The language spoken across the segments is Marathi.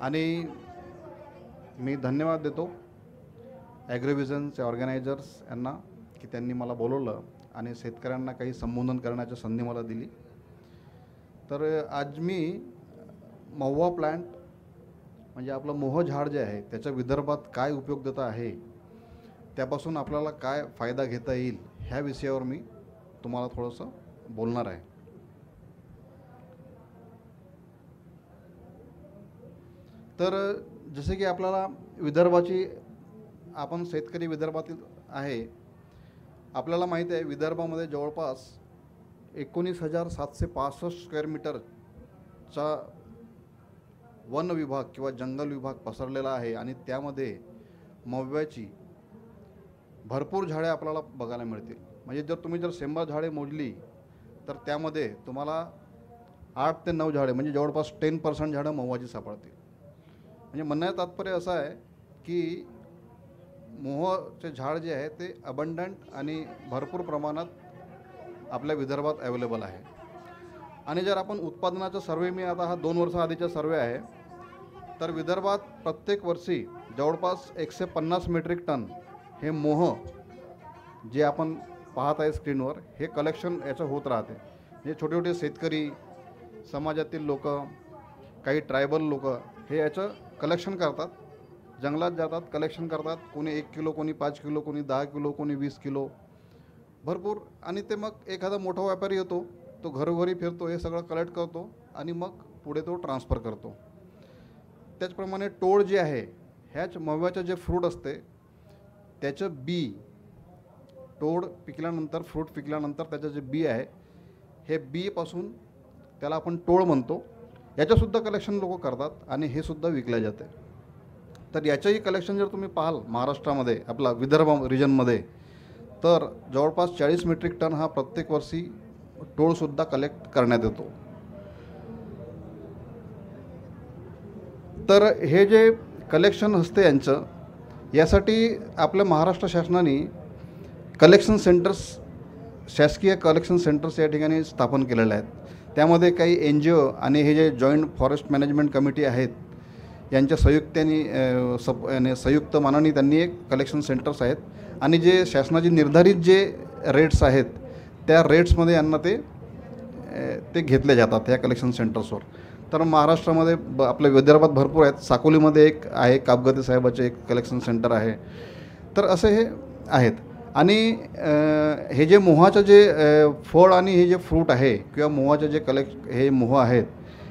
आणि मी धन्यवाद देतो ॲग्रिव्हिजनचे ऑर्गनायझर्स यांना की त्यांनी मला बोलवलं आणि शेतकऱ्यांना काही संबोधन करण्याची संधी मला दिली. तर आज मी महुआ प्लांट म्हणजे आपलं मोह झाड जे आहे त्याच्या विदर्भात काय उपयोगिता आहे, त्यापासून आपल्याला काय फायदा घेता येईल ह्या विषयावर मी तुम्हाला थोडंसं बोलणार आहे. तर जसे की आपल्याला विदर्भाची, आपण शेतकरी विदर्भातील आहे, आपल्याला माहीत आहे विदर्भामध्ये जवळपास 19,765 स्क्वेअर मीटरचा वन विभाग किंवा जंगल विभाग पसरलेला आहे आणि त्यामध्ये मव्याची भरपूर झाडे आपल्याला बघायला मिळतील. म्हणजे जर तुम्ही 100 झाडे मोजली तर त्यामध्ये तुम्हाला 8 ते 9 झाडे म्हणजे जवळपास 10% झाडं महुआची सापडतील. म्हणजे म्हणण्याचं तात्पर्य असं आहे की मोहाचे झाड जे आहे ते अबंडंट आणि भरपूर प्रमाणात आपल्या विदर्भात अवेलेबल आहे. आणि जर आपण उत्पादनाचा सर्वे, मी आता हा 2 वर्षाआधीचा सर्वे आहे, तर विदर्भात प्रत्येक वर्षी जवळपास 150 मेट्रिक टन हे मोह जे आपण पाहत आहे स्क्रीनवर, हे कलेक्शन याचं होत राहते. म्हणजे छोटे छोटे शेतकरी, समाजातील लोक, काही ट्रायबल लोक हे याचं कलेक्शन करतात, जंगलात जातात, कलेक्शन करतात. कोणी 1 किलो, कोणी 5 किलो, कोणी 10 किलो, कोणी 20 किलो, भरपूर. आणि ते मग एखादा मोठा व्यापारी येतो, तो घरोघरी फिरतो, हे सगळं कलेक्ट करतो आणि मग पुढे तो ट्रान्सफर करतो. त्याचप्रमाणे टोळ जे आहे, ह्याच मव्याचं जे फ्रूट असते त्याचं बी, टोळ पिकल्यानंतर, फ्रूट पिकल्यानंतर त्याचं जे बी आहे, हे बीपासून त्याला आपण टोळ म्हणतो, याचंसुद्धा कलेक्शन लोक करतात आणि हे सुद्धा विकले जाते. तर याचंही कलेक्शन जर तुम्ही पाहाल महाराष्ट्रामध्ये, आपला विदर्भ रिजनमध्ये, तर जवळपास 40 मेट्रिक टन हा प्रत्येक वर्षी टोळसुद्धा कलेक्ट करण्यात येतो. तर हे जे कलेक्शन असते यांचं, यासाठी आपल्या महाराष्ट्र शासनाने कलेक्शन सेंटर्स, शासकीय कलेक्शन सेंटर्स या ठिकाणी स्थापन केलेले आहेत. त्यामध्ये काही NGO आणि हे जे जॉईंट फॉरेस्ट मॅनेजमेंट कमिटी आहेत यांच्या संयुक्त मानाने त्यांनी एक कलेक्शन सेंटर्स आहेत आणि जे शासनाची निर्धारित जे रेट्स आहेत त्या रेट्समध्ये यांना ते घेतले जातात ह्या कलेक्शन सेंटर्सवर. तर महाराष्ट्रामध्ये आपल्या विदर्भात भरपूर आहेत. साकोलीमध्ये एक आहे, कापगते साहेबाचे एक कलेक्शन सेंटर आहे. तर असे हे आहेत. आणि हे जे मोहाचं जे फळ आणि हे जे फ्रूट आहे किंवा मोहाचे जे हे मोह आहेत,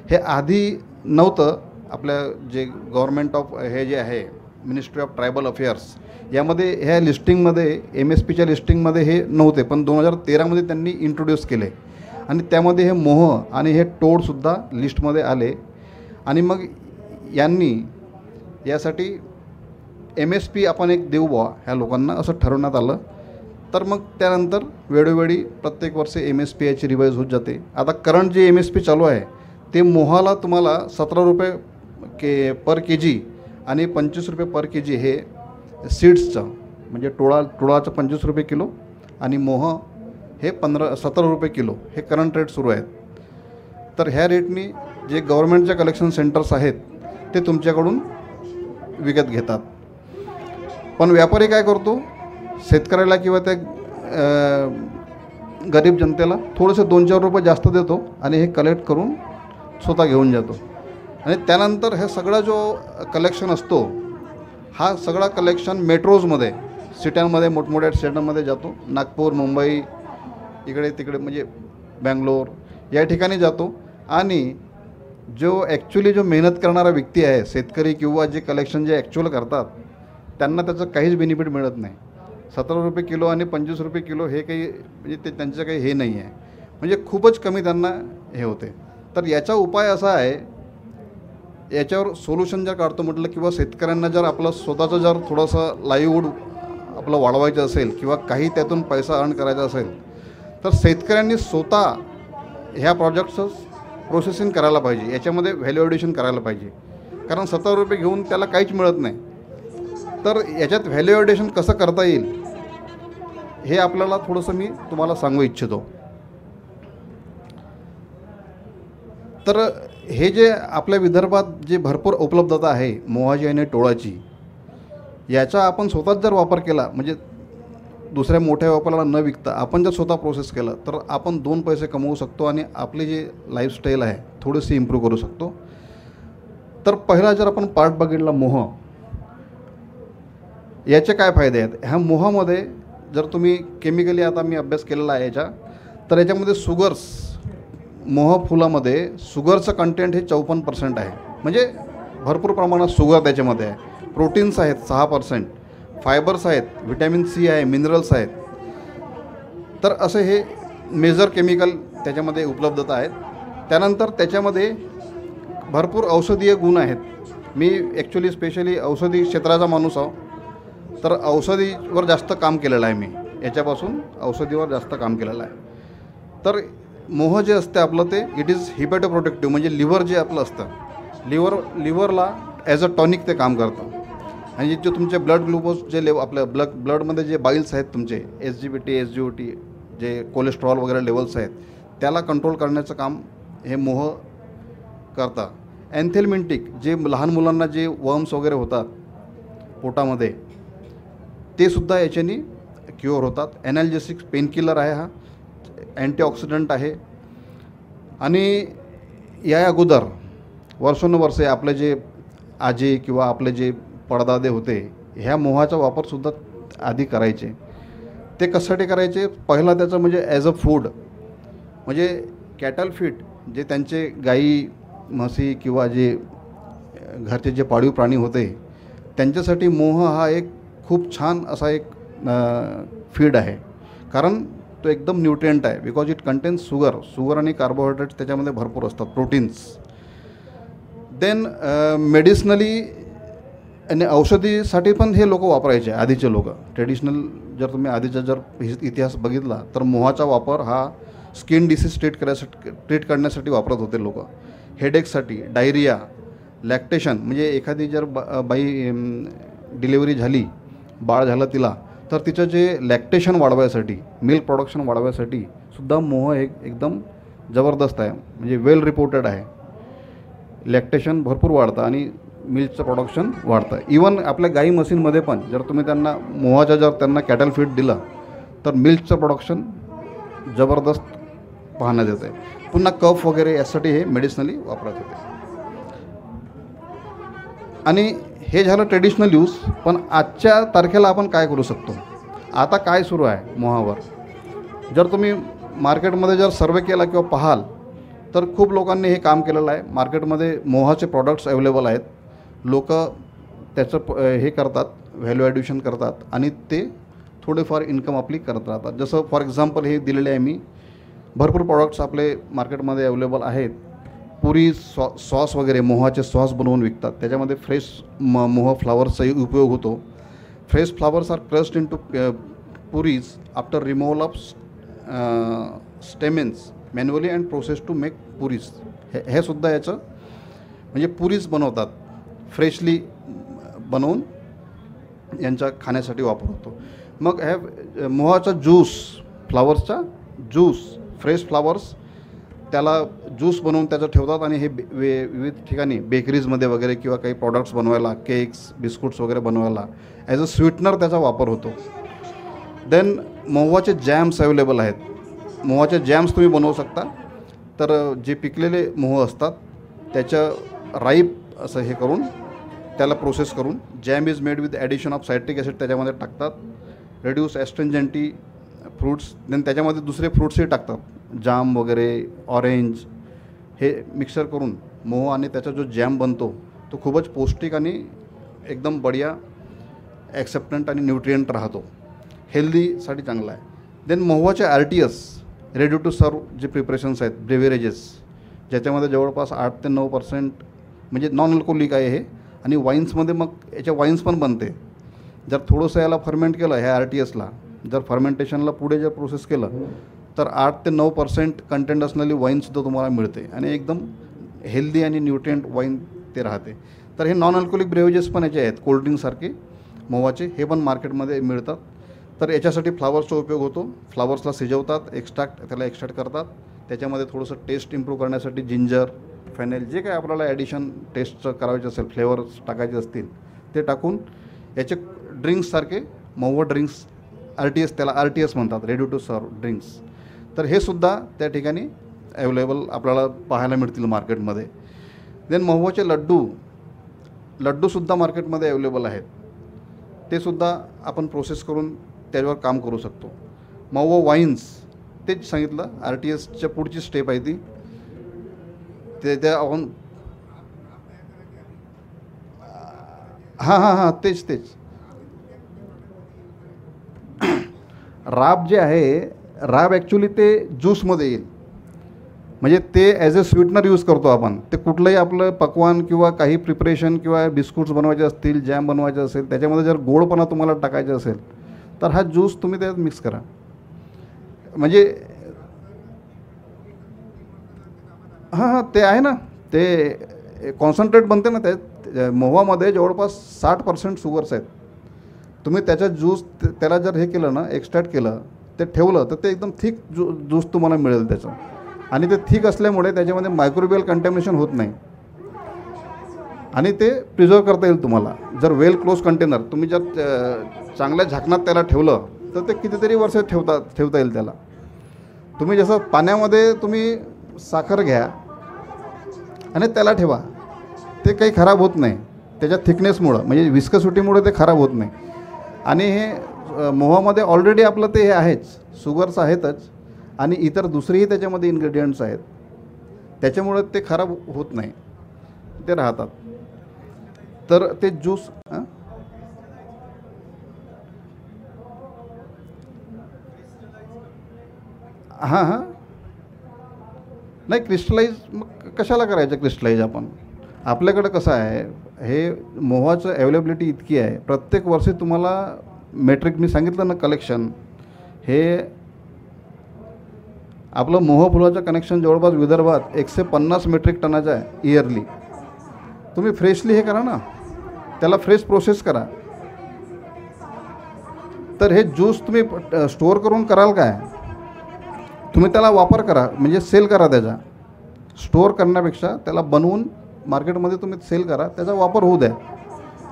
हे आधी नव्हतं. आपल्या जे गव्हर्नमेंट ऑफ हे जे आहे, मिनिस्ट्री ऑफ ट्रायबल अफेअर्स, यामध्ये ह्या लिस्टिंगमध्ये, MSPच्या लिस्टिंगमध्ये हे नव्हते, पण 2013मध्ये त्यांनी इंट्रोड्यूस केले आणि त्यामध्ये हे मोह आणि हे टोळसुद्धा लिस्टमध्ये आले. आणि मग यांनी यासाठी MSP आपण एक देऊ बुवा ह्या लोकांना, असं ठरवण्यात आलं. तर मग त्यानंतर वेळोवेळी प्रत्येक वर्षी MSP याची रिवाईज होत जाते. आता करंट जे MSP चालू आहे ते मोहाला तुम्हाला 17 रुपये पर KG आणि 25 रुपये पर KG हे सीड्सचं, म्हणजे टोळाचं 25 रुपये किलो आणि मोह हे 17 रुपये किलो हे करंट रेट सुरू आहेत. तर ह्या रेटनी जे गव्हर्नमेंटचे कलेक्शन सेंटर्स आहेत ते तुमच्याकडून विकत घेतात. पण व्यापारी काय करतो, शेतकऱ्याला किंवा त्या गरीब जनतेला थोडेसे 2-4 रुपये जास्त देतो आणि हे कलेक्ट करून स्वतः घेऊन जातो. आणि त्यानंतर हे सगळा जो कलेक्शन असतो, हा सगळा कलेक्शन मेट्रोजमध्ये, सिट्यांमध्ये, मोठमोठ्या सिट्यांमध्ये जातो. नागपूर, मुंबई, इकडे तिकडे म्हणजे बँगलोर या ठिकाणी जातो. आणि जो ॲक्च्युली जो मेहनत करणारा व्यक्ती आहे, शेतकरी किंवा जे कलेक्शन जे ॲक्च्युअल करतात, त्यांना त्याचं काहीच बेनिफिट मिळत नाही. 17 रुपये किलो आणि 25 रुपये किलो हे काही म्हणजे ते त्यांचं काही हे नाही आहे, म्हणजे खूपच कमी त्यांना हे होते. तर याचा उपाय असा आहे, याच्यावर सोल्युशन जर काढतो म्हटलं, किंवा शेतकऱ्यांना जर आपलं स्वतःचं जर थोडंसं लाईव्हवूड आपलं वाढवायचं असेल किंवा काही त्यातून पैसा अर्न करायचा असेल, तर शेतकऱ्यांनी स्वतः ह्या प्रोजेक्टचं प्रोसेसिंग करायला पाहिजे, याच्यामध्ये व्हॅल्यू ॲडिशन करायला पाहिजे. कारण 17 रुपये घेऊन त्याला काहीच मिळत नाही. तर याच्यात व्हॅल्यू ॲडिशन कसं करता येईल हे आपल्याला थोडंसं मी तुम्हाला सांगू इच्छितो. तर हे जे आपल्या विदर्भात जे भरपूर उपलब्धता आहे मोहाची आणि टोळाची, याचा आपण स्वतःच जर वापर केला, म्हणजे दुसऱ्या मोठ्या व्यापाऱ्याला न विकता आपण जर स्वतः प्रोसेस केलं तर आपण 2 पैसे कमवू शकतो आणि आपली जी लाईफस्टाईल आहे थोडीशी इम्प्रूव्ह करू शकतो. तर पहिला जर आपण पार्ट बघितला मोह, याचे काय फायदे आहेत. ह्या मोहामध्ये जर तुम्ही केमिकली, आता मी अभ्यास केलेला आहे याचा, तर याच्यामध्ये शुगर्स, मोह फुलामध्ये शुगरचं कंटेंट हे 54% आहे. म्हणजे भरपूर प्रमाणात शुगर त्याच्यामध्ये आहे. प्रोटीन्स आहेत 6%, फायबर्स आहेत, व्हिटॅमिन सी आहे, मिनरल्स आहेत. तर असे हे मेजर केमिकल त्याच्यामध्ये उपलब्धता आहेत. त्यानंतर त्याच्यामध्ये भरपूर औषधीय गुण आहेत. मी ॲक्च्युली स्पेशली औषधी क्षेत्राचा माणूस आहो, तर औषधीवर जास्त काम केलेलं आहे. मी याच्यापासून औषधीवर जास्त काम केलेलं आहे. तर मोह जे असते आपलं, ते इट इज हिपॅटोप्रोटेक्टिव्ह, म्हणजे लिव्हर जे आपलं असतं, लिव्हरला ॲज अ टॉनिक ते काम करतं. आणि जे तुमचे ब्लड ग्लुकोज जे आपल्या ब्लडमध्ये जे बाईल्स आहेत तुमचे, SGPT SGOT, जे कोलेस्ट्रॉल वगैरे लेवल्स आहेत, त्याला कंट्रोल करण्याचं काम हे मोह करता. ॲन्थेलमिंटिक, जे लहान मुलांना जे वर्म्स वगैरे होतात पोटामध्ये, ते सुद्धा याच्याने क्युअर होतात. ॲनाल्जेसिक पेनकिलर आहे, हा अँटीऑक्सिडंट आहे. आणि या अगोदर वर्षोनवर्षे आपले जे आजी किंवा आपले जे पडदादे होते, ह्या मोहाचा वापरसुद्धा आधी करायचे. ते कशासाठी करायचे, पहिला त्याचं म्हणजे ॲज अ फूड, म्हणजे कॅटल फीड, जे त्यांचे गाई म्हशी किंवा जे घरचे जे पाळीव प्राणी होते, त्यांच्यासाठी मोह हा एक खूप छान असा एक फीड आहे. कारण तो एकदम न्यूट्रिएंट आहे, बिकॉज इट कंटेन्स शुगर आणि कार्बोहायड्रेट्स त्याच्यामध्ये भरपूर असतात, प्रोटीन्स. देन मेडिसिनली आणि औषधीसाठी पण हे लोक वापरायचे, आधीचे लोक ट्रेडिशनल. जर तुम्ही आधीचा जर इतिहास बघितला तर मोहाचा वापर हा स्किन डिसीज ट्रीट करण्यासाठी वापरत होते लोक. हेडेकसाठी, डायरिया, लॅक्टेशन, म्हणजे एखादी जर बाई डिलिव्हरी झाली, बाळ झालं तिला, तर तिचं जे लॅक्टेशन वाढवायसाठी, मिल्क प्रोडक्शन वाढवायसाठी सुद्धा मोह एकदम जबरदस्त आहे, म्हणजे वेल रिपोर्टेड आहे. लॅक्टेशन भरपूर वाढतं आणि मिल्कचं प्रोडक्शन वाढतं. इवन आपल्या गाई मशीनमध्ये पण जर तुम्ही त्यांना मोहाचा जर त्यांना कॅटल फीड दिलं तर मिल्कचं प्रोडक्शन जबरदस्त पाहण्यात येतं आहे. पुन्हा कफ वगैरे यासाठी हे मेडिसिनली वापरत होते. आणि हे झालं ट्रेडिशनल यूज. पण आजच्या तारखेला आपण काय करू शकतो, आता काय सुरू आहे मोहावर. जर तुम्ही मार्केटमध्ये जर सर्वे केला किंवा पाहाल तर खूप लोकांनी हे काम केलेलं आहे. मार्केटमध्ये मोहाचे प्रॉडक्ट्स अवेलेबल आहेत. लोक त्याचं हे करतात, व्हॅल्यू ॲडिशन करतात आणि ते थोडेफार इन्कम आपली करत राहतात. जसं फॉर एक्झाम्पल हे दिलेले आहे मी. भरपूर प्रॉडक्ट्स आपले मार्केटमध्ये अवेलेबल आहेत. पुरी सॉस वगैरे, मोहाचे सॉस बनवून विकतात. त्याच्यामध्ये फ्रेश मोह फ्लावर्सचाही उपयोग होतो. Fresh flowers are crushed into purees after removal of stamens manually and process to make purees. हे सुद्धा याचं म्हणजे पुरीज बनवतात, फ्रेशली बनवून यांच्या खाण्यासाठी वापर होतो. मग हे मोहाचा ज्यूस, फ्लावर्सचा ज्यूस, फ्रेश फ्लावर्स, त्याला ज्यूस बनवून त्याचं ठेवतात आणि हे विविध ठिकाणी बेकरीजमध्ये वगैरे किंवा काही प्रॉडक्ट्स बनवायला, केक्स, बिस्कुट्स वगैरे बनवायला ॲज अ स्वीटनर त्याचा वापर होतो. देन मोहाचे जॅम्स अवेलेबल आहेत. मोहाचे जॅम्स तुम्ही बनवू शकता. तर जे पिकलेले मोह असतात त्याचं राईप असं हे करून त्याला प्रोसेस करून jam is made with addition of citric acid त्याच्यामध्ये टाकतात. Reduce ॲस्ट्रिंजंटी fruits. देन त्याच्यामध्ये दुसरे फ्रूट्सही टाकतात, जाम वगैरे, ऑरेंज. हे मिक्सर करून मोह आणि त्याचा जो जॅम बनतो तो खूपच पौष्टिक आणि एकदम बढिया ॲक्सेप्टंट आणि न्यूट्रिएंट राहतो. हेल्दीसाठी चांगला आहे. देन मोहाचे RTS, रेडी टू सर्व जे प्रिपरेशन्स आहेत, ब्रेव्हरेजेस, ज्याच्यामध्ये जवळपास 8 ते 9% म्हणजे नॉन अल्कोहोलिक आहे हे. आणि वाईन्समध्ये मग याच्या वाईन्स पण बनते. जर थोडंसं याला फर्मेंट केलं, ह्या RTSला जर फर्मेंटेशनला पुढे जर प्रोसेस केलं तर 8 ते 9% कंटेंट असलेली वाईनसुद्धा तुम्हाला मिळते आणि एकदम हेल्दी आणि न्यूट्रिएंट वाईन ते राहते. तर हे नॉन अल्कोहोलिक ब्रेव्हरेजेस पण याचे आहेत, कोल्ड्रिंकसारखे मोहाचे, हे पण मार्केटमध्ये मिळतात. तर याच्यासाठी फ्लावर्सचा उपयोग होतो. फ्लावर्सला शिजवतात, त्याला एक्स्ट्रॅक्ट करतात. त्याच्यामध्ये थोडंसं टेस्ट इम्प्रूव्ह करण्यासाठी जिंजर, फेनेल जे काही आपल्याला ॲडिशन टेस्टचं करायचं असेल, फ्लेवर्स टाकायचे असतील ते टाकून याचे ड्रिंक्ससारखे महुवा ड्रिंक्स RTS, त्याला RTS म्हणतात, रेडी टू सर्व ड्रिंक्स. तर हे सुद्धा त्या ठिकाणी अवेलेबल आपल्याला पाहायला मिळतील मार्केटमध्ये. देन महुवाचे लड्डूसुद्धा मार्केटमध्ये अवेलेबल आहेत. ते सुद्धा आपण प्रोसेस करून त्याच्यावर काम करू शकतो. महुवा वाईन्स तेच सांगितलं, RTSच्या पुढची स्टेप आहे ती. त्या आपण हां तेच राब जे आहे, राब ॲक्च्युली ते ज्यूसमध्ये येईल. म्हणजे ते ॲज अ स्वीटनर यूज करतो आपण. ते कुठलंही आपलं पक्वान किंवा काही प्रिपरेशन किंवा बिस्कुट्स बनवायचे असतील, जॅम बनवायचे असेल, त्याच्यामध्ये जर गोडपणा तुम्हाला टाकायचा असेल तर हा ज्यूस तुम्ही त्यात मिक्स करा. म्हणजे हां ते आहे ना, ते कॉन्सन्ट्रेट बनते ना. त्यात महुवामध्ये जवळपास 60% शुगर्स आहेत. तुम्ही त्याचा ज्यूस त्याला जर हे केलं ना, एक्स्ट्रॅक्ट केलं, ते ठेवलं तर ते एकदम थिक ज्यूस तुम्हाला मिळेल त्याचं. आणि ते थिक असल्यामुळे त्याच्यामध्ये मायक्रोबियल कंटॅमिनेशन होत नाही आणि ते प्रिझर्व करता येईल तुम्हाला. जर वेल क्लोज कंटेनर तुम्ही जर चांगल्या झाकणात त्याला ठेवलं तर ते कितीतरी वर्ष ठेवता येईल त्याला. तुम्ही जसं पाण्यामध्ये तुम्ही साखर घ्या आणि त्याला ठेवा, ते काही खराब होत नाही त्याच्या थिकनेसमुळं, म्हणजे विस्कसिटीमुळे ते खराब होत नाही. आणि हे महुवामध्ये ऑलरेडी आपलं ते हे आहेच, शुगर्स आहेतच आणि इतर दुसरेही त्याच्यामध्ये इन्ग्रेडियंट्स आहेत, त्याच्यामुळं ते खराब होत नाही, ते राहतात. तर ते ज्यूस हां नाही, क्रिस्टलाइज मग कशाला करायचं क्रिस्टलाइज आपण. आपल्याकडं कसं आहे, हे महुवाचं अवेलेबिलिटी इतकी आहे, प्रत्येक वर्षी तुम्हाला मेट्रिक मी सांगितलं ना कलेक्शन, हे आपलं मोह फुलाचं कनेक्शन जवळपास विदर्भात 150 मेट्रिक टनाचं आहे इयरली. तुम्ही फ्रेशली हे करा ना, त्याला फ्रेश प्रोसेस करा. तर हे ज्यूस तुम्ही स्टोअर करून कराल काय, तुम्ही त्याला वापर करा, म्हणजे सेल करा. त्याचा स्टोअर करण्यापेक्षा त्याला बनवून मार्केटमध्ये तुम्ही सेल करा, त्याचा वापर होऊ द्या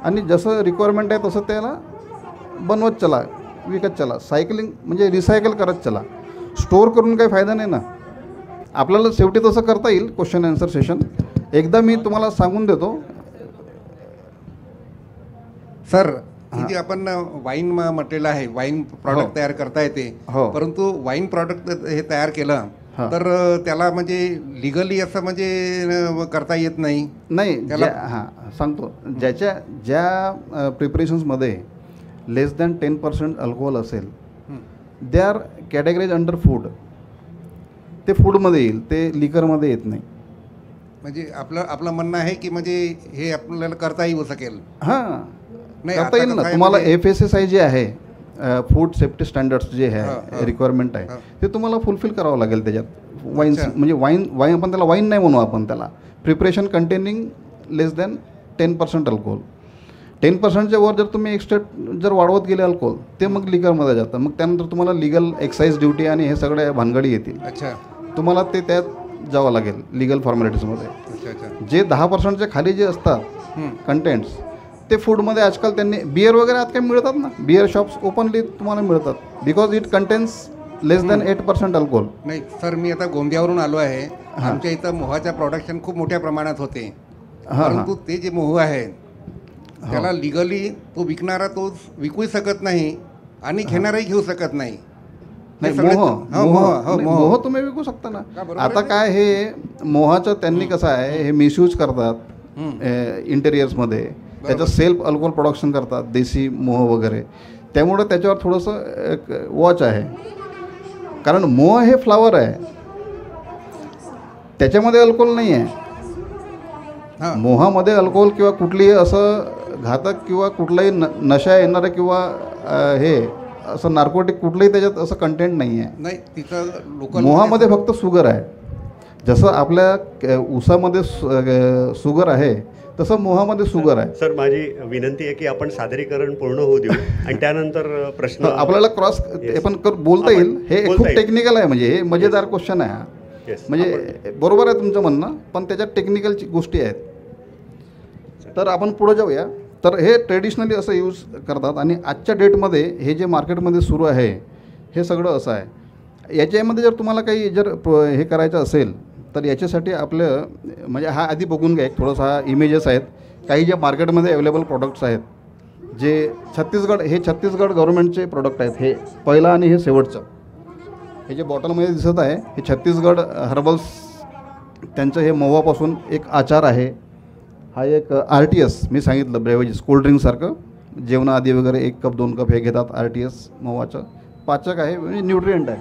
आणि जसं रिक्वायरमेंट आहे तसं त्याला बनवत चला, विकत चला, सायकलिंग म्हणजे रिसायकल करत चला. स्टोअर करून काही फायदा नाही ना. आपल्याला शेवटी तसं करता येईल. क्वेश्चन आन्सर सेशन एकदा मी तुम्हाला सांगून देतो. सर, ही जी आपण वाईन म्हटलेलं आहे, वाईन प्रॉडक्ट तयार करता येते, परंतु वाईन प्रॉडक्ट हे तयार केलं तर त्याला म्हणजे लिगली असं म्हणजे करता येत नाही. त्याला सांगतो, ज्या प्रिपरेशन्समध्ये लेस दॅन 10% अल्कोहोल असेल, they are categories under food. ते फूडमध्ये येईल, ते लिकरमध्ये येत नाही. म्हणजे आपलं म्हणणं आहे की म्हणजे हे आपल्याला करता येऊ शकेल. करता येईल ना. तुम्हाला FSSAI जे आहे, फूड सेफ्टी स्टँडर्ड्स जे आहे, रिक्वायरमेंट आहे, ते तुम्हाला फुलफिल करावं लागेल. त्याच्यात वाईन्स म्हणजे वाईन आपण त्याला वाईन नाही म्हणू आपण त्याला, प्रिपरेशन कंटेनिंग लेस दॅन 10% अल्कोहोल. 10%च्या वर जर तुम्ही एक्स्ट्रा जर वाढवत गेले अल्कोहोल, ते मग लिगरमध्ये जातं. मग त्यानंतर तुम्हाला लिगल एक्साईज ड्युटी आणि हे सगळ्या भानगडी येतील. तुम्हाला ते त्यात जावं लागेल लिगल फॉर्मॅलिटीजमध्ये. जे 10%च्या खाली जे असतात कंटेंट्स, ते फूडमध्ये आजकाल त्यांनी बिअर वगैरे आज काही मिळतात ना, बिअर शॉप्स ओपनली तुम्हाला मिळतात, because it contains less than 8% alcohol. नाही सर, मी आता गोंदियावरून आलो आहे. आमच्या इथं मोहाचं प्रोडक्शन खूप मोठ्या प्रमाणात होते, परंतु ते जे मोह आहे त्याला लिगली तो विकणारा तो विकूही शकत नाही आणि घेणाराही घेऊ शकत नाही. मोह तुम्ही विकू शकता ना. आता काय, हे मोहाचं त्यांनी कसं आहे, हे मिसयूज करतात इंटेरियर्समध्ये, त्याचं सेल्फ अल्कोहोल प्रोडक्शन करतात, देशी मोह वगैरे. त्यामुळं त्याच्यावर थोडंसं वॉच आहे. कारण मोह हे फ्लावर आहे, त्याच्यामध्ये अल्कोहोल नाही आहे. मोहामध्ये अल्कोहोल किंवा कुठलीही असं घातक किंवा कुठलाही नशा येणारं किंवा हे असं नार्कोटिक कुठलंही त्याच्यात असं कंटेंट नाही आहे. नाही, तिथं मोहामध्ये फक्त शुगर आहे. जसं आपल्या ऊसामध्ये शुगर आहे तसं मोहामध्ये शुगर आहे. सर, माझी विनंती आहे की आपण सादरीकरण पूर्ण होऊ देऊ आणि त्यानंतर प्रश्न आपल्याला क्रॉस पण बोलता येईल. हे खूप टेक्निकल आहे, म्हणजे हे मजेदार क्वेश्चन आहे. Yes. म्हणजे बरोबर आहे तुमचं म्हणणं, पण त्याच्यात टेक्निकल गोष्टी आहेत. तर आपण पुढे जाऊया. तर हे ट्रेडिशनली असं यूज करतात आणि आजच्या डेटमध्ये हे जे मार्केटमध्ये सुरू आहे हे सगळं असं आहे. याच्यामध्ये जर तुम्हाला काही जर हे करायचं असेल तर याच्यासाठी आपलं म्हणजे हा आधी बघून घ्या, एक थोडासा हा इमेजेस आहेत काही जे मार्केटमध्ये अवेलेबल प्रोडक्ट्स आहेत जे छत्तीसगड गव्हर्नमेंटचे प्रोडक्ट आहेत. हे पहिलं आणि हे शेवटचं हे जे बॉटलमध्ये दिसत आहे हे छत्तीसगड हर्बल्स त्यांचं हे मवापासून एक आचार आहे. हा एक RTS मी सांगितलं ब्रेवेजेस कोल्ड्रिंकसारखं जेवणाआधी वगैरे 1 कप 2 कप हे घेतात. RTS मवाचं पाचक आहे म्हणजे न्यूट्रिएंट आहे.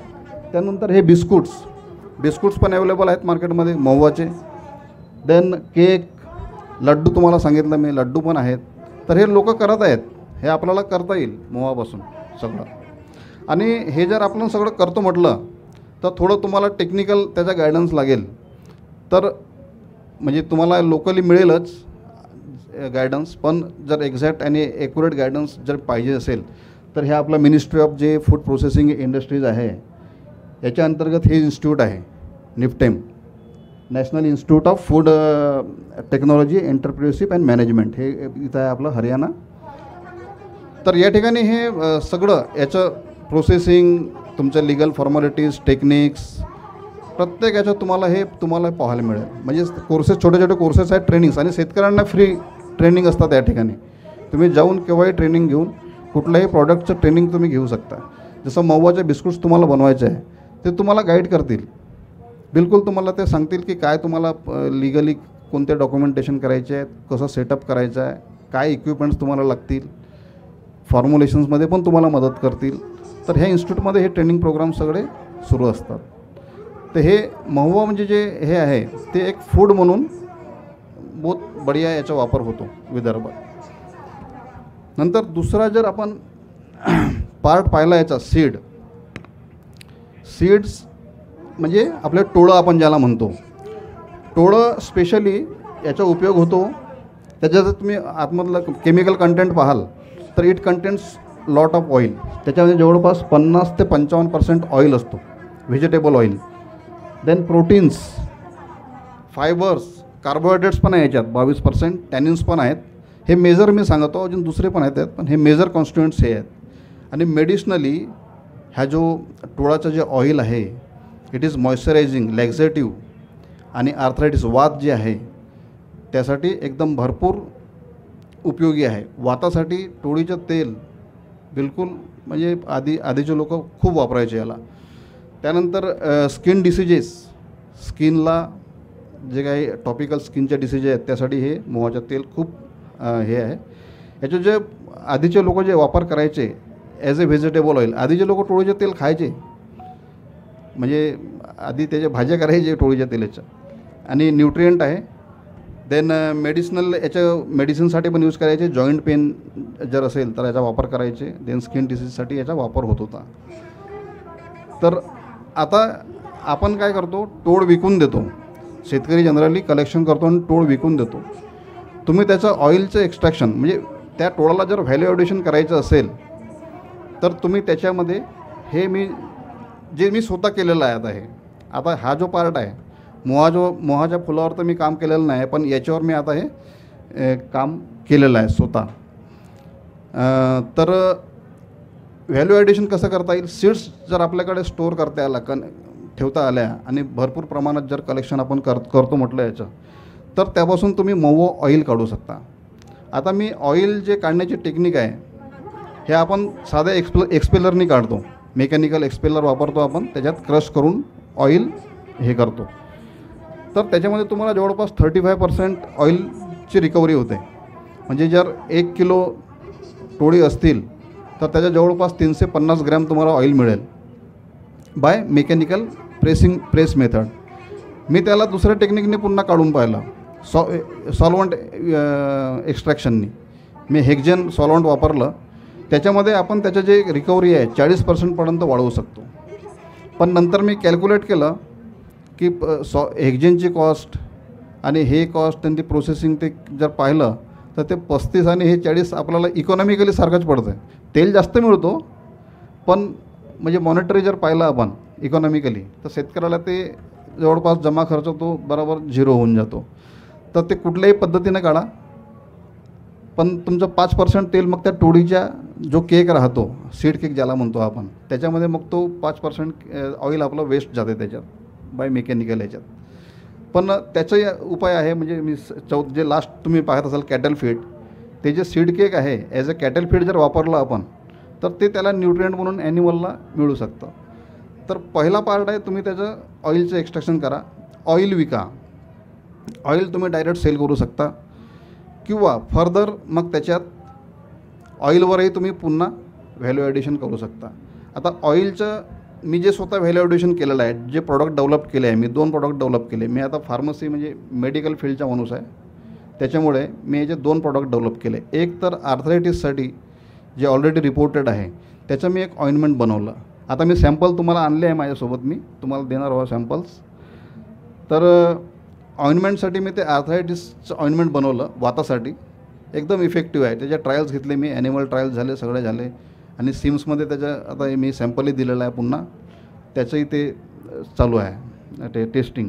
त्यानंतर हे बिस्कुट्स पण अवेलेबल आहेत मार्केटमध्ये मवाचे. देन केक लड्डू तुम्हाला सांगितलं मी लड्डू पण आहेत. तर हे लोक करत आहेत, हे आपल्याला करता येईल मवापासून सगळं. आणि हे जर आपण सगळं करतो म्हटलं तर थोडं तुम्हाला टेक्निकल त्याचा गायडन्स लागेल. तर म्हणजे तुम्हाला लोकली मिळेलच गायडन्स, पण जर एक्झॅक्ट आणि ॲक्युरेट गायडन्स जर पाहिजे असेल तर हे आपलं मिनिस्ट्री ऑफ जे फूड प्रोसेसिंग इंडस्ट्रीज आहे याच्या अंतर्गत हे इन्स्टिट्यूट आहे NIFTEM, national institute of food technology entrepreneurship and management. हे इथं आहे आपलं हरियाणा. तर या ठिकाणी हे सगळं याचं प्रोसेसिंग तुमच्या लिगल फॉर्मॅलिटीज टेक्निक्स प्रत्येक याच्यात तुम्हाला पाहायला मिळेल. म्हणजे कोर्सेस छोटे कोर्सेस आहेत ट्रेनिंग्स आणि शेतकऱ्यांना फ्री ट्रेनिंग असतात या ठिकाणी. तुम्ही जाऊन केव्हाही ट्रेनिंग घेऊन कुठल्याही प्रॉडक्टचं ट्रेनिंग तुम्ही घेऊ शकता. जसं मवाचे बिस्कुट्स तुम्हाला बनवायचे आहे ते तुम्हाला गाईड करतील, बिलकुल तुम्हाला ते सांगतील की काय तुम्हाला लिगली कोणते डॉक्युमेंटेशन करायचे आहेत, कसं सेटअप करायचं आहे, काय इक्विपमेंट्स तुम्हाला लागतील, फॉर्म्युलेशन्समध्ये पण तुम्हाला मदत करतील. तर ह्या इन्स्टिट्यूटमध्ये हे ट्रेनिंग प्रोग्राम सगळे सुरू असतात. तर हे महुआ म्हणजे जे हे आहे ते एक फूड म्हणून बहुत बढिया याचा वापर होतो विदर्भात. नंतर दुसरा जर आपण पार्ट पाहिला याचा सीड्स म्हणजे आपलं टोळं आपण ज्याला म्हणतो. टोळं स्पेशली याचा उपयोग होतो त्याच्यात तुम्ही आतमधलं केमिकल कंटेंट पाहाल तर it contents lot of oil. त्याच्यामध्ये जवळपास 50 ते 55% ऑइल असतो, vegetable oil. Then proteins, fibres, carbohydrates पण आहे याच्यात 22%, टॅनिन्स पण आहेत. हे मेजर मी सांगतो, अजून दुसरे पण आहेत पण हे मेजर कॉन्स्टिट्युएंट्स हे आहेत. आणि मेडिशनली ह्या जो टोळाचं जे ऑइल आहे इट इज मॉइश्चरायझिंग, लॅक्झेटिव्ह आणि आर्थरायटिस वात जे आहे त्यासाठी एकदम भरपूर उपयोगी आहे. वातासाठी टोळीचं तेल बिलकुल म्हणजे आधीचे लोक खूप वापरायचे याला. त्यानंतर स्किन डिसीजेस, स्किनला जे काही टॉपिकल स्किनच्या डिसीजेस आहेत त्यासाठी हे मोहाचं तेल खूप हे आहे. याचे जे आधीचे लोक जे वापर करायचे ॲज अ व्हेजिटेबल ऑइल, आधीचे लोक टोळीचे तेल खायचे म्हणजे आधी त्याच्या भाज्या करायचे टोळीच्या तेलाच्या. आणि न्यूट्रिएंट आहे. देन मेडिसिनल याच्या मेडिसिनसाठी पण यूज करायचे. जॉईंट पेन जर असेल तर याचा वापर करायचे. देन स्किन डिसीजसाठी याचा वापर होत होता. तर आता आपण काय करतो, टोळ विकून देतो. शेतकरी जनरली कलेक्शन करतो आणि टोळ विकून देतो. तुम्ही त्याचं ऑइलचं एक्स्ट्रॅक्शन म्हणजे त्या टोळाला जर व्हॅल्यू ॲडिशन करायचं असेल तर तुम्ही त्याच्यामध्ये हे मी स्वतः केलेलं आहे. आता हा जो पार्ट आहे मोहाच्या फुलावर तर मी काम केलेलं नाही, पण याच्यावर मी आता हे काम केलेलं आहे स्वतः. तर व्हॅल्यू ॲडिशन कसं करता येईल, सीड्स जर आपल्याकडे स्टोअर करता आला ठेवता आल्या आणि भरपूर प्रमाणात जर कलेक्शन आपण करतो म्हटलं याचं तर त्यापासून तुम्ही मवा ऑइल काढू शकता. आता मी ऑइल जे काढण्याची टेक्निक आहे हे आपण साध्या एक्सपेलरनी काढतो. मेकॅनिकल एक्सपेलर वापरतो आपण, त्याच्यात क्रश करून ऑइल हे करतो. तर त्याच्यामध्ये तुम्हाला जवळपास 35% ऑइलची रिकव्हरी होते. म्हणजे जर 1 किलो टोळी असतील तर त्याच्या जवळपास 350 ग्रॅम तुम्हाला ऑइल मिळेल बाय मेकॅनिकल प्रेस मेथड. मी त्याला दुसऱ्या टेक्निकने पुन्हा काढून पाहिलं सॉल्वंट एक्स्ट्रॅक्शननी. मी हेक्झेन सॉल्वंट वापरलं. त्याच्यामध्ये आपण त्याचं जे रिकव्हरी आहे 40% वाढवू शकतो. पण नंतर मी कॅल्क्युलेट केलं की हेक्झेनची कॉस्ट आणि हे कॉस्ट आणि ती प्रोसेसिंग ते जर पाहिलं तर ते 35 आणि हे 40 आपल्याला इकॉनॉमिकली सारखंच पडतं आहे. तेल जास्त मिळतो पण म्हणजे मॉनिटरी जर पाहिलं आपण इकॉनॉमिकली तर शेतकऱ्याला ते जवळपास जमा खर्च तो बरोबर 0 होऊन जातो. तर ते कुठल्याही पद्धतीनं काढा, पण तुमचं 5% तेल मग त्या टोळीच्या जो केक राहतो, सीड केक ज्याला म्हणतो आपण, त्याच्यामध्ये मग तो 5% ऑइल आपलं वेस्ट जाते त्याच्यात बाय मेकॅनिकल याच्यात. पण त्याचा उपाय आहे, म्हणजे मी जे लास्ट तुम्ही पाहत असाल कॅटल फीड, ते जे सीड केक आहे ॲज अ कॅटल फीड जर वापरलं आपण तर ते त्याला न्यूट्रिएंट म्हणून ॲनिमलला मिळू शकतं. तर पहिला पार्ट आहे, तुम्ही त्याचं ऑइलचं एक्स्ट्रॅक्शन करा, ऑइल विका. ऑइल तुम्ही डायरेक्ट सेल करू शकता किंवा फर्दर मग त्याच्यात ऑइलवरही तुम्ही पुन्हा व्हॅल्यू ॲडिशन करू शकता. आता ऑइलचं मी जे स्वतः व्हॅल्यू ॲडिशन केलेलं आहे, जे प्रॉडक्ट डेव्हलप केले आहे, मी 2 प्रॉडक्ट डेव्हलप केले. मी आता फार्मसी म्हणजे मेडिकल फील्डचा माणूस आहे, त्याच्यामुळे मी याचे 2 प्रॉडक्ट डेव्हलप केले. एक तर आर्थरायटिससाठी जे ऑलरेडी रिपोर्टेड आहे त्याचं मी एक ऑइंटमेंट बनवलं. आता मी सॅम्पल तुम्हाला आणले आहे माझ्यासोबत, मी तुम्हाला देणार आहोत सॅम्पल्स. तर ऑइंटमेंटसाठी मी ते आर्थरायटिसचं ऑइंटमेंट बनवलं वातासाठी, एकदम इफेक्टिव्ह आहे. त्याच्या ट्रायल्स घेतले मी, ॲनिमल ट्रायल्स झाले, सगळे झाले, आणि सिम्समध्ये त्याच्या आता मी सॅम्पलही दिलेलं आहे, पुन्हा त्याचंही ते चालू आहे ते टेस्टिंग.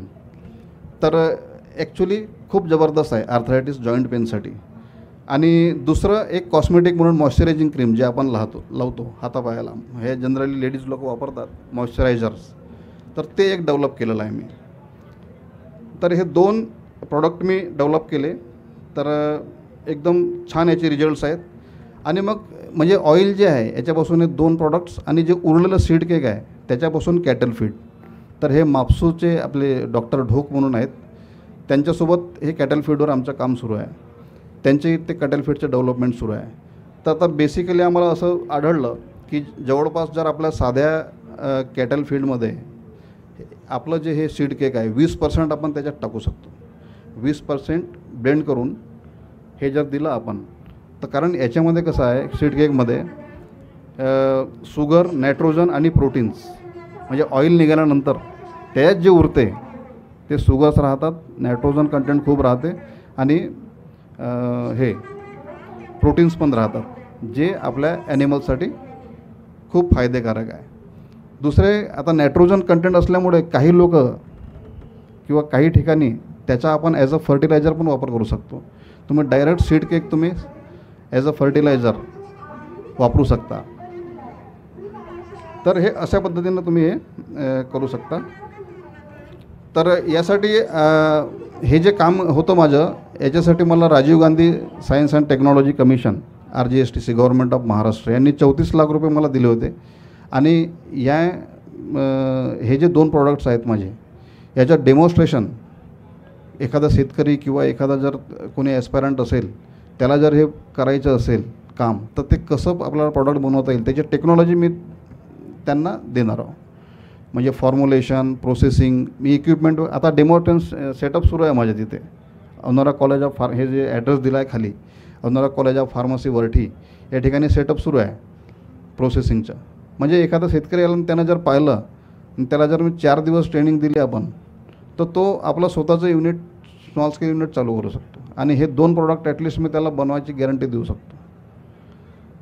तर ॲक्च्युली खूप जबरदस्त आहे आर्थरायटिस जॉईंट पेनसाठी. आणि दुसरं एक कॉस्मेटिक म्हणून मॉइश्चरायझिंग क्रीम जे आपण लावतो हातापायाला, हे जनरली लेडीज लोक वापरतात मॉइश्चरायझर्स, तर ते एक डेव्हलप केलेलं आहे मी. तर हे 2 प्रॉडक्ट मी डेव्हलप केले, तर एकदम छान याचे रिझल्ट्स आहेत. आणि मग म्हणजे ऑइल जे आहे याच्यापासून हे 2 प्रॉडक्ट्स, आणि जे उरलेलं सीड केक आहे त्याच्यापासून कॅटल फीड. तर हे मापसूचे आपले डॉक्टर ढोक म्हणून आहेत, त्यांच्यासोबत हे कॅटल फीडवर आमचं काम सुरू आहे. त्यांचे ते कॅटल फीडचं डेव्हलपमेंट सुरू आहे. तर आता बेसिकली आम्हाला असं आढळलं की जवळपास जर आपल्या साध्या कॅटल फीडमध्ये आपलं जे हे सीड केक आहे 20% आपण त्याच्यात टाकू शकतो. 20% ब्लेंड करून हे जर दिलं आपण, तर कारण याच्यामध्ये कसं आहे सीड केकमध्ये शुगर, नायट्रोजन आणि प्रोटीन्स, म्हणजे ऑइल निघाल्यानंतर त्याच्यात जे उरते ते शुगर्स राहतात, नायट्रोजन कंटेंट खूप राहते, आणि हे प्रोटीन्स पण राहतात, जे आपल्या ॲनिमल्ससाठी खूप फायदेकारक आहे. दुसरे, आता नायट्रोजन कंटेंट असल्यामुळे काही लोक किंवा काही ठिकाणी त्याचा आपण ॲज अ फर्टिलायझर पण वापर करू शकतो. तुम्ही डायरेक्ट सीड केक तुम्ही ॲज अ फर्टिलायझर वापरू शकता. तर हे अशा पद्धतीनं तुम्ही हे करू शकता. तर यासाठी हे जे काम होतं माझं, याच्यासाठी मला Rajiv Gandhi science and technology commission RGSTC government of Maharashtra यांनी 34 लाख रुपये मला दिले होते. आणि हे जे 2 प्रॉडक्ट्स आहेत माझे, याचं डेमॉन्स्ट्रेशन एखादा शेतकरी किंवा एखादा जर कोणी ॲस्पायरंट असेल, त्याला जर हे करायचं असेल काम, तर ते कसं आपल्याला प्रॉडक्ट बनवता येईल त्याची टेक्नॉलॉजी मी त्यांना देणार आहोत. म्हणजे फॉर्म्युलेशन, प्रोसेसिंग, मी इक्विपमेंट, आता डेमॉन्स्ट्रेशन सेटअप सुरू आहे माझ्या तिथे. अवनारा कॉलेज ऑफ हे जे ॲड्रेस दिला आहे खाली, अवनारा कॉलेज ऑफ फार्मसी वरठी, या ठिकाणी सेटअप सुरू आहे प्रोसेसिंगचं. म्हणजे एखादा शेतकरी आला आणि त्यानं जर पाहिलं आणि त्याला जर मी 4 दिवस ट्रेनिंग दिली आपण, तर तो आपलं स्वतःचं युनिट, स्मॉल स्केल युनिट चालू करू शकतो. आणि हे 2 प्रॉडक्ट ॲटलिस्ट मी त्याला बनवायची गॅरंटी देऊ शकतो.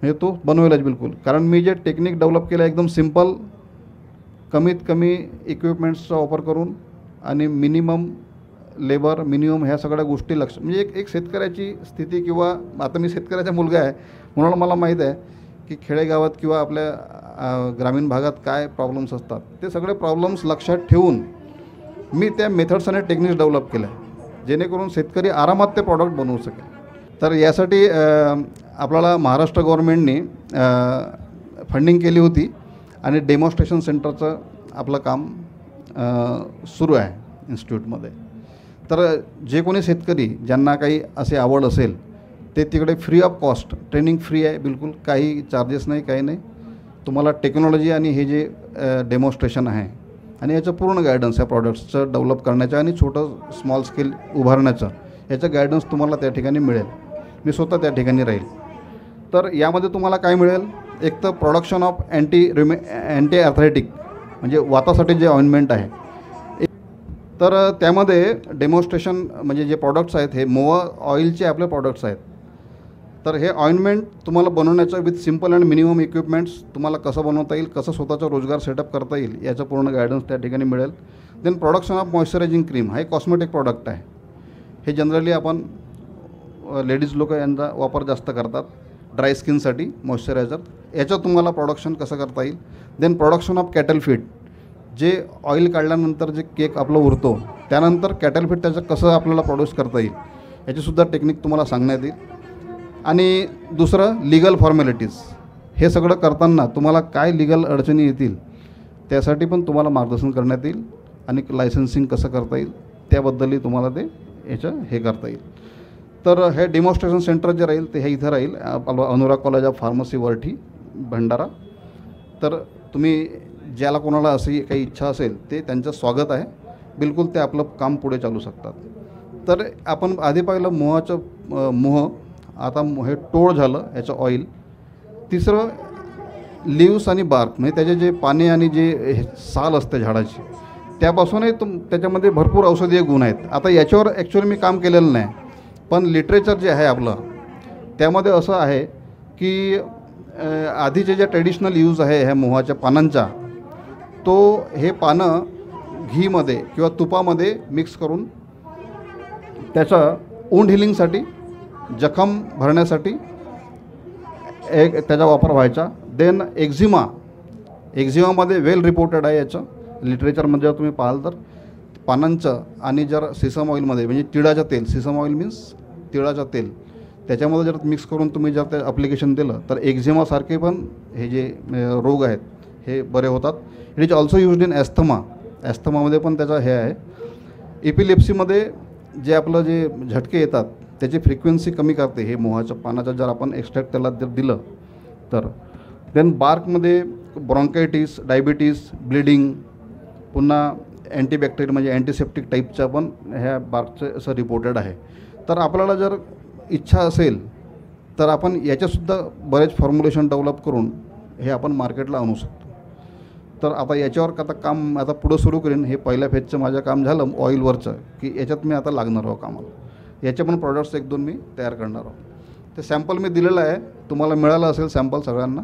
म्हणजे तो बनवेलच बिलकुल, कारण मी जे टेक्निक डेव्हलप केलं एकदम सिम्पल, कमीत कमी इक्विपमेंट्सचा वापर करून आणि मिनिमम लेबर, मिनिमम ह्या सगळ्या गोष्टी लक्ष, म्हणजे एक शेतकऱ्याची स्थिती, किंवा आता मी शेतकऱ्याचा मुलगा आहे म्हणून मला माहीत आहे की खेडेगावात किंवा आपल्या ग्रामीण भागात काय प्रॉब्लेम्स असतात, ते सगळे प्रॉब्लेम्स लक्षात ठेवून मी त्या मेथड्स आणि टेक्निक्स डेव्हलप केल्या, जेणेकरून शेतकरी आरामात ते प्रॉडक्ट बनवू शकेल. तर यासाठी आपल्याला महाराष्ट्र गव्हर्नमेंटने फंडिंग केली होती, आणि डेमॉन्स्ट्रेशन सेंटरचं आपलं काम सुरू आहे इन्स्टिट्यूटमध्ये. तर जे कोणी शेतकरी ज्यांना काही असे आवड असेल, ते तिकडे free of cost training free आहे, बिलकुल काही चार्जेस नाही, काही नाही. तुम्हाला टेक्नॉलॉजी आणि हे जे डेमॉन्स्ट्रेशन आहे आणि याचं पूर्ण गायडन्स या प्रॉडक्ट्सचं डेव्हलप करण्याचं आणि छोटं स्मॉल स्केल उभारण्याचं, याचं गायडन्स तुम्हाला त्या ठिकाणी मिळेल. मी स्वतः त्या ठिकाणी राहील. तर यामध्ये तुम्हाला काय मिळेल, एक तर प्रोडक्शन ऑफ अँटी आर्थरायटिक, म्हणजे वातासाठी जे ऑइंटमेंट आहे, तर त्यामध्ये डेमॉन्स्ट्रेशन म्हणजे जे प्रॉडक्ट्स आहेत हे मोवा ऑइलचे आपले प्रॉडक्ट्स आहेत. तर हे ऑइंटमेंट तुम्हाला बनवण्याचं with simple and minimum equipments तुम्हाला कसं बनवता येईल, कसं स्वतःचा रोजगार सेटअप करता येईल, याचं पूर्ण गायडन्स त्या ठिकाणी मिळेल. Then production of moisturising cream हा एक कॉस्मेटिक प्रॉडक्ट आहे. हे जनरली आपण लेडीज लोक यांचा वापर जास्त करतात ड्राय स्किनसाठी मॉइश्चरायझर. याचं तुम्हाला प्रोडक्शन कसं करता येईल. Then production of cattle feed, जे ऑइल काढल्यानंतर जे केक आपलं उरतो त्यानंतर कॅटल फीड त्याचं कसं आपल्याला प्रोड्यूस करता येईल याचीसुद्धा टेक्निक तुम्हाला सांगण्यात येईल. आणि दुसरं लिगल फॉर्मॅलिटीज, हे सगळं करताना तुम्हाला काय लिगल अडचणी येतील त्यासाठी पण तुम्हाला मार्गदर्शन करण्यात येईल. आणि लायसन्सिंग कसं करता येईल त्याबद्दलही तुम्हाला ते हे करता येईल. तर हे डेमॉन्स्ट्रेशन सेंटर जे राहील ते हे इथं राहील Anurag college of pharmacy Varthi Bhandara. तर तुम्ही ज्याला कोणाला अशी काही इच्छा असेल ते त्यांचं स्वागत आहे. बिलकुल ते आपलं काम पुढे चालू शकतात. तर आपण आधी पाहिलं मोह, आता हे टोळ झालं याचं ऑइल. तिसरं लिव्स आणि बार्क, म्हणजे त्याचे जे पाने आणि जे साल असते झाडाची त्यापासूनही त्याच्यामध्ये भरपूर औषधीय गुण आहेत. आता याच्यावर ॲक्च्युअली मी काम केलेलं नाही, पण लिटरेचर जे आहे आपलं त्यामध्ये असं आहे की आधीचे जे ट्रेडिशनल यूज आहे ह्या मोहाच्या पानांचा, तो हे पानं घीमध्ये किंवा तुपामध्ये मिक्स करून त्याचं वुंड हिलिंगसाठी, जखम भरण्यासाठी त्याचा वापर व्हायचा. देन एक्झिमामध्ये वेल रिपोर्टेड आहे याचं लिटरेचरमध्ये जर तुम्ही पाहाल तर पानांचं. आणि जर सिसम ऑइलमध्ये म्हणजे तिळाचं तेल, सिसम ऑइल मीन्स तिळाचं तेल, त्याच्यामध्ये जर मिक्स करून तुम्ही जर ते ॲप्लिकेशन दिलं तर एक्झिमासारखे पण हे जे रोग आहेत हे बरे होतात. It is also used in ॲस्थमामध्ये पण त्याचा हे आहे. एपिलेप्सीमध्ये जे आपलं जे झटके येतात त्याची फ्रिक्वेन्सी कमी करते हे मोहाच्या पानाचं जर आपण एक्स्ट्रॅक्ट त्याला जर दिलं तर. देन बार्कमध्ये ब्रॉन्कायटिस, डायबिटीस, ब्लिडिंग, पुन्हा अँटीबॅक्टेरियल म्हणजे अँटीसेप्टिक टाईपच्या पण ह्या बार्कचं असं रिपोर्टेड आहे. तर आपल्याला जर इच्छा असेल तर आपण याच्यासुद्धा बरेच फॉर्म्युलेशन डेव्हलप करून हे आपण मार्केटला आणू शकतो. तर आता याच्यावर आता काम आता पुढं सुरू करीन. हे पहिल्या फेजचं माझं काम झालं ऑइलवरचं की याच्यात मी आता लागणार आहो कामाला. याचे पण प्रॉडक्ट्स 1-2 मी तयार करणार आहोत. ते सॅम्पल मी दिलेलं आहे, तुम्हाला मिळालं असेल सॅम्पल सगळ्यांना,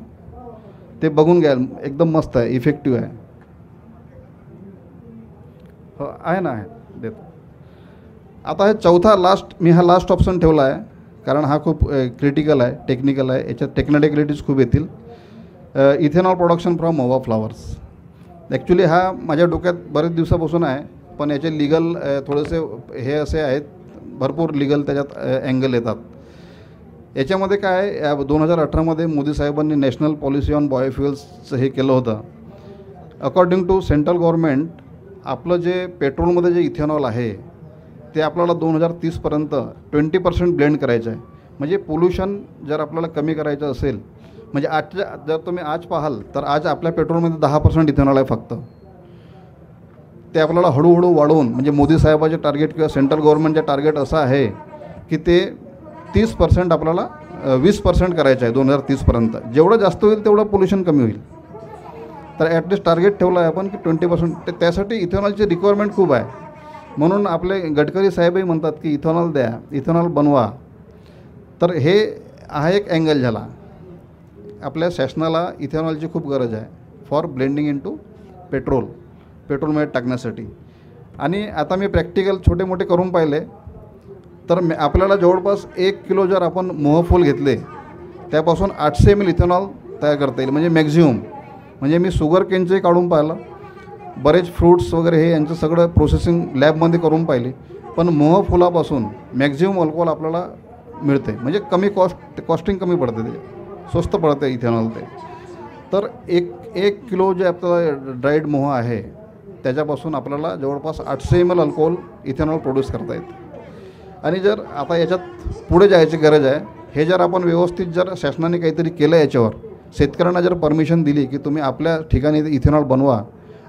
ते बघून घ्याल. एकदम मस्त आहे, इफेक्टिव्ह आहे. हो आहे ना, आहे देतो. आता हे चौथा मी हा लास्ट ऑप्शन ठेवला आहे कारण हा खूप क्रिटिकल आहे, टेक्निकल आहे. याच्यात टेक्निकॅलिटीज खूप येतील. इथेनॉल प्रोडक्शन फ्रॉम मोवा फ्लावर्स. ॲक्च्युली हा माझ्या डोक्यात बरेच दिवसापासून आहे, पण याचे लिगल थोडेसे हे असे आहेत, भरपूर लिगल त्याच्यात अँगल येतात. याच्यामध्ये काय आहे, 2018मध्ये मोदी साहेबांनी नॅशनल पॉलिसी ऑन बायोफ्युएल्सचं हे केलं होतं. अकॉर्डिंग टू सेंट्रल गव्हर्नमेंट आपलं जे पेट्रोलमध्ये जे इथेनॉल आहे ते आपल्याला 2030पर्यंत 20% ब्लेंड करायचं आहे. म्हणजे पोल्युशन जर आपल्याला कमी करायचं असेल, म्हणजे जर तुम्ही आज पाहाल तर आज आपल्या पेट्रोलमध्ये 10% इथेनॉल आहे फक्त. ते आपल्याला हळूहळू वाढवून, म्हणजे मोदी साहेबाचे टार्गेट किंवा सेंट्रल गव्हर्नमेंटचे टार्गेट असं आहे की ते 30% आपल्याला 20% करायचं आहे 2030पर्यंत. जेवढं जास्त होईल तेवढं पोल्युशन कमी होईल. तर ॲटलिस्ट टार्गेट ठेवलं आहे आपण की 20%. त्यासाठी इथेनॉलची रिक्वायरमेंट खूप आहे. म्हणून आपले गडकरी साहेबही म्हणतात की इथेनॉल द्या, इथेनॉल बनवा. तर हे हा एक अँगल झाला. आपल्या शासनाला इथेनॉलची खूप गरज आहे फॉर ब्लेंडिंग इन टू पेट्रोलमध्ये टाकण्यासाठी. आणि आता मी प्रॅक्टिकल छोटे मोठे करून पाहिले तर आपल्याला जवळपास 1 किलो जर आपण मोहफूल घेतले त्यापासून 800 ml इथेनॉल तयार करता येईल. म्हणजे मॅक्झिमम. म्हणजे मी शुगर केनचंही काढून पाहिलं, बरेच फ्रूट्स वगैरे हे यांचं सगळं प्रोसेसिंग लॅबमध्ये करून पाहिली, पण मोहफुलापासून मॅक्झिमम अल्कोहोल आपल्याला मिळते. म्हणजे कमी कॉस्टिंग कमी पडते, ते स्वस्त पडते इथेनॉल ते. तर एक किलो जे आपल्याला ड्राईड मोह आहे त्याच्यापासून आपल्याला जवळपास 800 ml अल्कोहोल इथेनॉल प्रोड्यूस करता येते. आणि जर आता याच्यात पुढे जायची गरज आहे. हे जर आपण व्यवस्थित जर शासनाने काहीतरी केलं, याच्यावर शेतकऱ्यांना जर परमिशन दिली की तुम्ही आपल्या ठिकाणी इथेनॉल बनवा,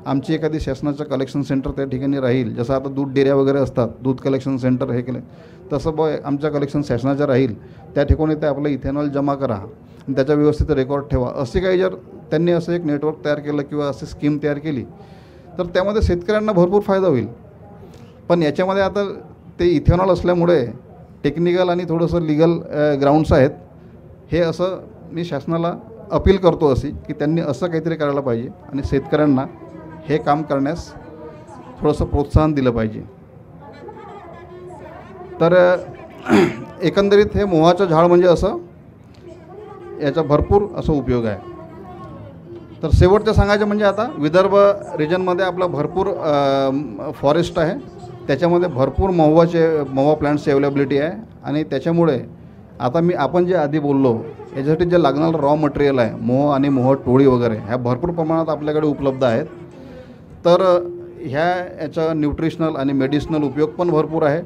आमची एखादी शासनाचं कलेक्शन सेंटर त्या ठिकाणी राहील, जसं आता दूध डेऱ्या वगैरे असतात, दूध कलेक्शन सेंटर हे केलं तसं आमचं कलेक्शन शासनाचं राहील. त्या ठिकाणी ते आपलं इथेनॉल जमा करा आणि त्याचा व्यवस्थित रेकॉर्ड ठेवा. असे काही जर त्यांनी असं एक नेटवर्क तयार केलं किंवा अशी स्कीम तयार केली तर त्यामध्ये शेतकऱ्यांना भरपूर फायदा होईल. पण याच्यामध्ये आता ते इथेनॉल असल्यामुळे टेक्निकल आणि थोडंसं लिगल ग्राउंड्स आहेत. हे असं मी शासनाला अपील करतो अशी की त्यांनी असं काहीतरी करायला पाहिजे आणि शेतकऱ्यांना हे काम करण्यास थोडंसं प्रोत्साहन दिलं पाहिजे. तर एकंदरीत हे मोहाचं झाड म्हणजे असं याचा भरपूर असं उपयोग आहे. तर शेवटचं सांगायचं म्हणजे आता विदर्भ रिजनमध्ये आपलं भरपूर फॉरेस्ट आहे, त्याच्यामध्ये भरपूर महुआ प्लांट्सची अवेलेबिलिटी आहे. आणि त्याच्यामुळे आता आपण जे आधी बोललो याच्यासाठी जे लागणारं रॉ मटेरियल आहे, मोह आणि मोह टोळी वगैरे ह्या भरपूर प्रमाणात आपल्याकडे उपलब्ध आहेत. तर याचा न्यूट्रिशनल आणि मेडिसिनल उपयोग पण भरपूर आहे.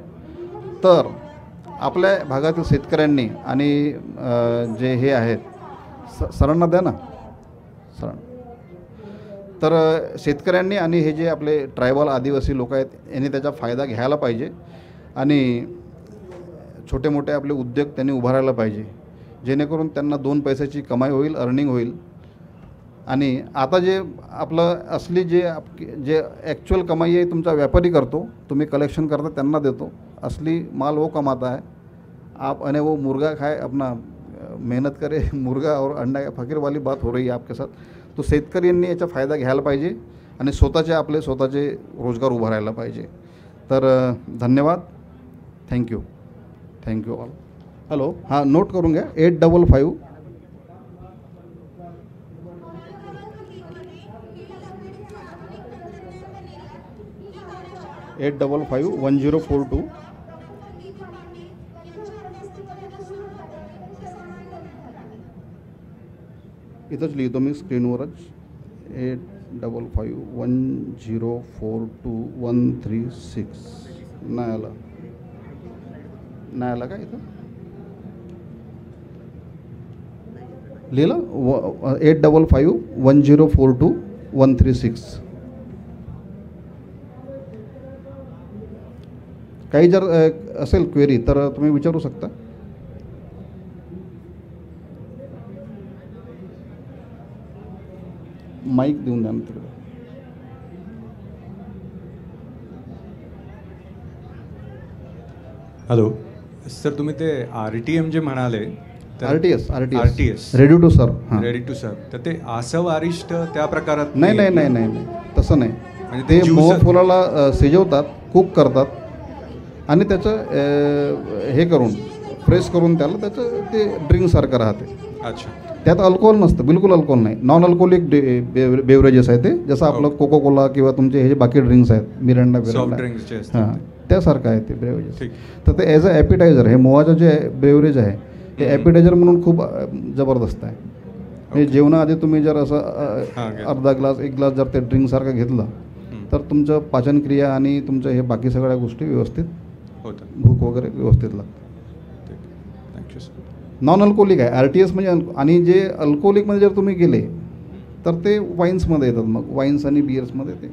तर आपल्या भागातील शेतकऱ्यांनी आणि जे हे आहेत सरांना द्या ना सर. तर शेतकऱ्यांनी आणि हे जे आपले ट्रायबल आदिवासी लोक आहेत यांनी त्याचा फायदा घ्यायला पाहिजे आणि छोटे मोठे आपले उद्योग त्यांनी उभारायला पाहिजे, जेणेकरून त्यांना 2 पैशाची कमाई होईल, अर्निंग होईल. आणि आता जे आपलं असली जे ॲक्च्युअल कमाई आहे तुमचा व्यापारी करतो, तुम्ही कलेक्शन करता त्यांना देतो. असली माल वो कमाता है. आप अने वो मुर्गा खाए अपना मेहनत करे, मुर्गा और अंडा फकीर वाली बात हो रही है आपके साथ. तो शेतकऱ्यांनी याचा फायदा घ्यायला पाहिजे आणि आपले स्वतःचे रोजगार उभारायला पाहिजे. तर धन्यवाद. Thank you all. हॅलो, हां नोट करून घ्या. 855 1042. इथंच लिहितो मी स्क्रीनवरच. 8551042136. नाही आला का इथं लिहिलं? 8551042136. काही जर असेल क्वेरी तर तुम्ही विचारू शकता. माईक देऊन द्या ना तिकडे. हॅलो सर, तुम्ही ते RTM जे म्हणाले RTS RTS रेडी टू सर्व. हां, रेडी टू सर्व, तर ते आसव आरिष्ट त्या प्रकारात नाही तसं नाही. म्हणजे ते ज्यूस- मोहफुलाला शिजवतात, कुक करतात आणि त्याचं हे करून फ्रेश करून त्याचं ते ड्रिंकसारखं राहते. अच्छा. त्यात अल्कोहोल नसतं, बिलकुल अल्कोहोल नाही. नॉन अल्कोहोलिक बेवरेजेस आहे ते. जसं आपलं कोको कोला किंवा तुमचे हे जे बाकी ड्रिंक्स आहेत, मिरांडा सॉफ्ट ड्रिंक्स जे असतात हां, त्यासारखं आहे ते बेवरेजेस. ठीक. तर ते ॲज अ ॲपिटायझर हे मोहाचं जे बेवरेज आहे ते ॲपिटायझर म्हणून खूप जबरदस्त आहे. हे जेवणाआधी तुम्ही जर असं अर्धा ग्लास 1 ग्लास जर ते ड्रिंकसारखं घेतलं तर तुमचं पाचनक्रिया आणि तुमचं हे बाकी सगळ्या गोष्टी व्यवस्थित होतं. भूक वगैरे व्यवस्थित लागते. Thank you sir. नॉन अल्कोहोलिक आहे RTS म्हणजे. आणि जे अल्कोहोलिकमध्ये जर तुम्ही गेले तर ते वाईन्समध्ये येतात, मग वाईन्स आणि बियर्समध्ये ते